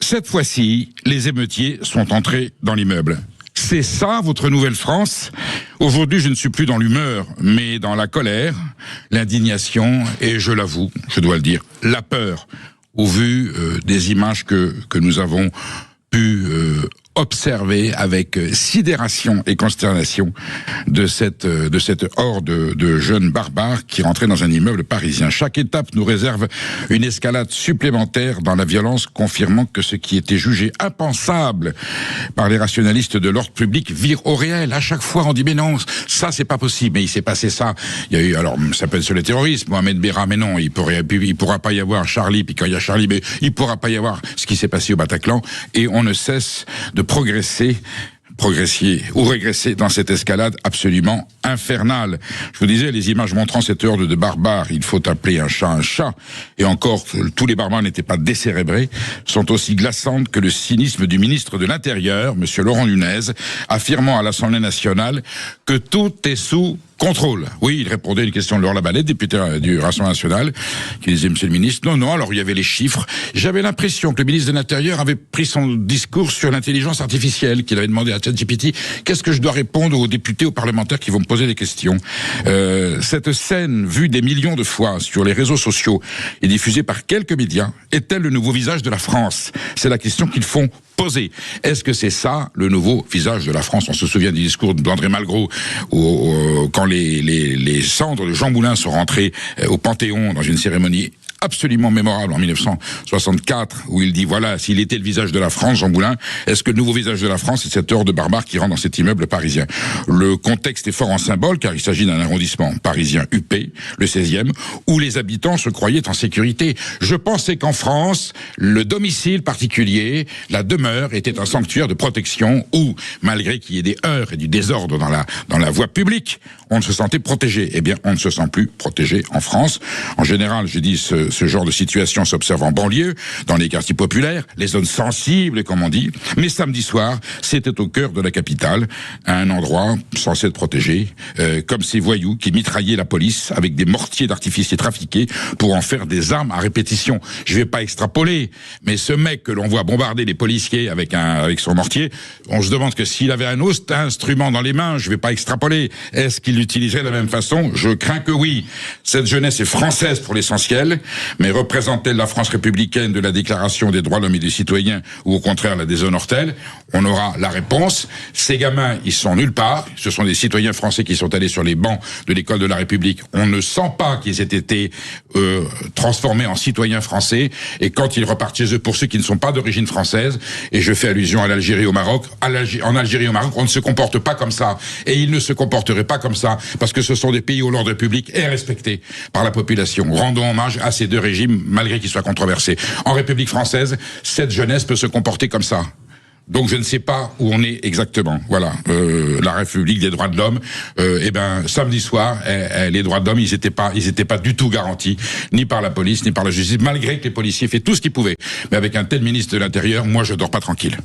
Cette fois-ci, les émeutiers sont entrés dans l'immeuble. C'est ça, votre nouvelle France? Aujourd'hui, je ne suis plus dans l'humeur, mais dans la colère, l'indignation et, je l'avoue, je dois le dire, la peur, au vu des images que nous avons pu observer avec sidération et consternation de cette horde de jeunes barbares qui rentraient dans un immeuble parisien. Chaque étape nous réserve une escalade supplémentaire dans la violence, confirmant que ce qui était jugé impensable par les rationalistes de l'ordre public vire au réel. À chaque fois, on dit mais non, ça c'est pas possible. Mais il s'est passé ça. Il y a eu, alors ça peut être sur le terrorisme, Mohamed Merah, mais non, il pourra pas y avoir Charlie. Puis quand il y a Charlie, mais il pourra pas y avoir ce qui s'est passé au Bataclan. Et on ne cesse de progresser ou régresser dans cette escalade absolument infernale. Je vous disais, les images montrant cette horde de barbares, il faut appeler un chat, et encore, tous les barbares n'étaient pas décérébrés, sont aussi glaçantes que le cynisme du ministre de l'Intérieur, M. Laurent Nunez, affirmant à l'Assemblée nationale que tout est sous contrôle. Oui, il répondait à une question de Laure Labalette, député du Rassemblement national, qui disait, monsieur le ministre, non, alors il y avait les chiffres. J'avais l'impression que le ministre de l'Intérieur avait pris son discours sur l'intelligence artificielle, qu'il avait demandé à ChatGPT, qu'est-ce que je dois répondre aux députés, aux parlementaires qui vont me poser des questions. Cette scène, vue des millions de fois sur les réseaux sociaux et diffusée par quelques médias, est-elle le nouveau visage de la France? C'est la question qu'ils font poser. Est-ce que c'est ça le nouveau visage de la France? On se souvient du discours d'André Malraux quand les cendres de Jean Moulin sont rentrées au Panthéon dans une cérémonie absolument mémorable en 1964, où il dit, voilà, s'il était le visage de la France, Jean Moulin, est-ce que le nouveau visage de la France, c'est cette horde de barbares qui rentre dans cet immeuble parisien? Le contexte est fort en symbole, car il s'agit d'un arrondissement parisien huppé, le 16e, où les habitants se croyaient en sécurité. Je pensais qu'en France, le domicile particulier, la demeure, était un sanctuaire de protection, où, malgré qu'il y ait des heurts et du désordre dans la voie publique, on se sentait protégé. Eh bien, on ne se sent plus protégé en France. En général, je dis, ce genre de situation s'observe en banlieue, dans les quartiers populaires, les zones sensibles, comme on dit. Mais samedi soir, c'était au cœur de la capitale, à un endroit censé être protégé, comme ces voyous qui mitraillaient la police avec des mortiers d'artificiers trafiqués pour en faire des armes à répétition. Je vais pas extrapoler, mais ce mec que l'on voit bombarder les policiers avec son mortier, on se demande que s'il avait un autre instrument dans les mains, je vais pas extrapoler, est-ce qu'il l'utiliserait de la même façon? Je crains que oui. Cette jeunesse est française pour l'essentiel, mais représente-t-elle la France républicaine de la Déclaration des droits de l'homme et du citoyen, ou au contraire la déshonore-t-elle? On aura la réponse. Ces gamins, ils sont nulle part. Ce sont des citoyens français qui sont allés sur les bancs de l'école de la République. On ne sent pas qu'ils aient été transformés en citoyens français. Et quand ils repartent chez eux, pour ceux qui ne sont pas d'origine française, et je fais allusion à l'Algérie et au Maroc, en Algérie et au Maroc, on ne se comporte pas comme ça. Et ils ne se comporteraient pas comme ça, parce que ce sont des pays où l'ordre public est respecté par la population. Rendons hommage à ces deux régimes, malgré qu'ils soient controversés. En République française, cette jeunesse peut se comporter comme ça. Donc je ne sais pas où on est exactement. Voilà, la République des droits de l'homme. Samedi soir, les droits de l'homme, ils étaient pas du tout garantis, ni par la police, ni par la justice, malgré que les policiers fait tout ce qu'ils pouvaient. Mais avec un tel ministre de l'Intérieur, moi je dors pas tranquille.